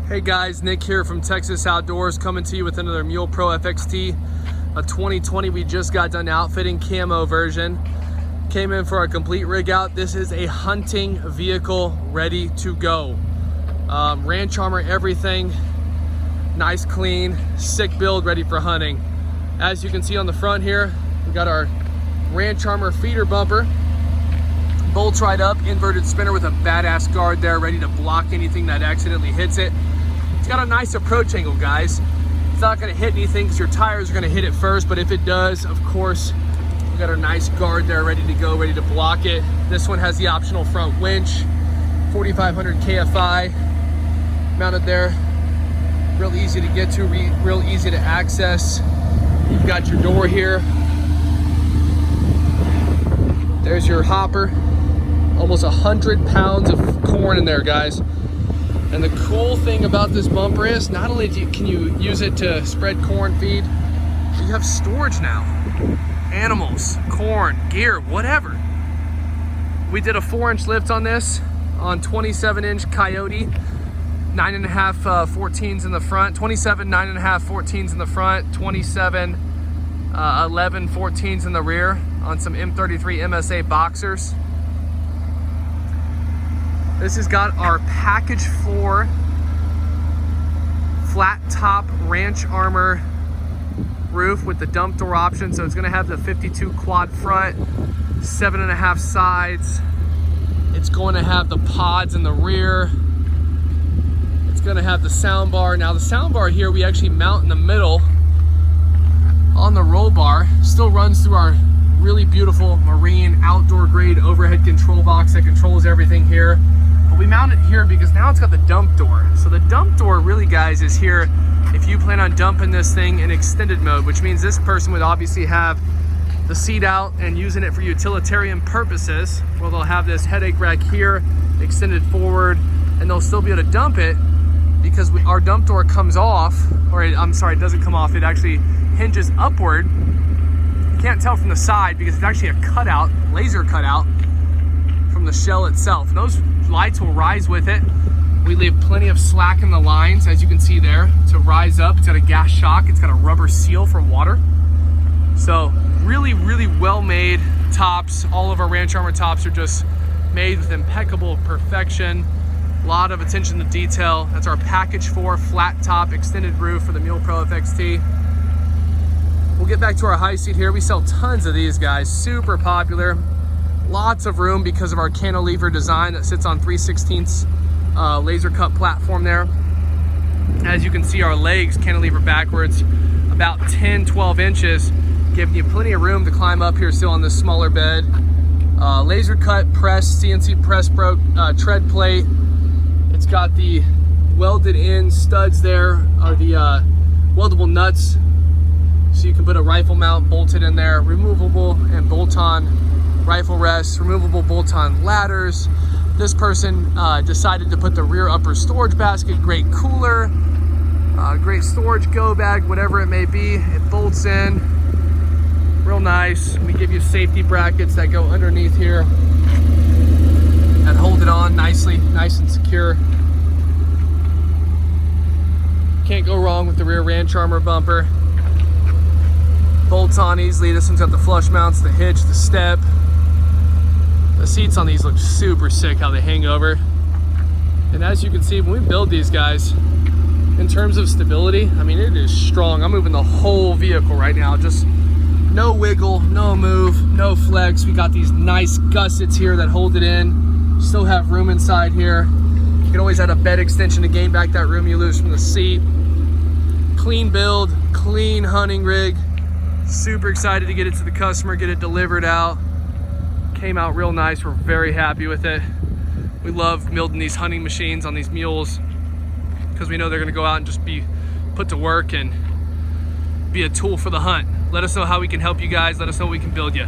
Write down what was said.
Hey guys, Nick here from Texas Outdoors, coming to you with another Mule Pro FXT, a 2020 we just got done outfitting, camo version. Came in for our complete rig out. This is a hunting vehicle ready to go. Ranch armor, everything, nice, clean, sick build, ready for hunting. As you can see on the front here, we got our ranch armor feeder bumper. Bolts right up, inverted spinner with a badass guard there, ready to block anything that accidentally hits it. It's got a nice approach angle, guys. It's not gonna hit anything because your tires are gonna hit it first, but if it does, of course, we got our nice guard there, ready to go, ready to block it. This one has the optional front winch, 4500 KFI mounted there. Real easy to get to, real easy to access. You've got your door here. There's your hopper. Almost 100 pounds of corn in there, guys. And the cool thing about this bumper is not only can you use it to spread corn feed, you have storage now. Animals, corn, gear, whatever. We did a 4-inch lift on this on 27-inch Coyote, 9.5 14s in the front, 27 9.5 14s in the front, 27 11 14s in the rear on some M33 MSA boxers. This has got our package 4 flat top ranch armor roof with the dump door option. So it's gonna have the 52 quad front, 7.5 sides. It's going to have the pods in the rear. It's gonna have the sound bar. Now the sound bar here, we actually mount in the middle on the roll bar. Still runs through our really beautiful marine outdoor grade overhead control box that controls everything here. But we mount it here because now it's got the dump door. So the dump door really, guys, is here if you plan on dumping this thing in extended mode, which means this person would obviously have the seat out and using it for utilitarian purposes, where they'll have this headache rack here extended forward, and they'll still be able to dump it because our dump door comes off, or I'm sorry, it doesn't come off, it actually hinges upward. You can't tell from the side because it's actually a cutout, laser cutout from the shell itself. And those lights will rise with it. We leave plenty of slack in the lines, as you can see there, to rise up. It's got a gas shock. It's got a rubber seal for water. So really, really well made tops. All of our ranch armor tops are just made with impeccable perfection. A lot of attention to detail. That's our package 4 flat top extended roof for the Mule Pro FXT. We'll get back to our high seat here. We sell tons of these, guys, super popular. Lots of room because of our cantilever design that sits on 3/16 laser cut platform there. As you can see, our legs cantilever backwards about 10-12 inches, giving you plenty of room to climb up here still on this smaller bed. Laser cut press, CNC press broke tread plate. It's got the welded in studs there, are the weldable nuts, so you can put a rifle mount bolted in there, removable and bolt-on rifle rests, removable bolt-on ladders. This person decided to put the rear upper storage basket, great cooler, great storage go bag, whatever it may be. It bolts in, real nice. We give you safety brackets that go underneath here and hold it on nicely, nice and secure. Can't go wrong with the rear ranch armor bumper. Bolts on easily. This one's got the flush mounts, the hitch, the step. The seats on these look super sick, how they hang over. And as you can see, when we build these, guys, in terms of stability, I mean, it is strong. I'm moving the whole vehicle right now. Just no wiggle, no move, no flex. We got these nice gussets here that hold it in. Still have room inside here. You can always add a bed extension to gain back that room you lose from the seat. Clean build, clean hunting rig. Super excited to get it to the customer, get it delivered out. Came out real nice. We're very happy with it. We love building these hunting machines on these mules because we know they're going to go out and just be put to work and be a tool for the hunt. Let us know how we can help you guys. Let us know what we can build you.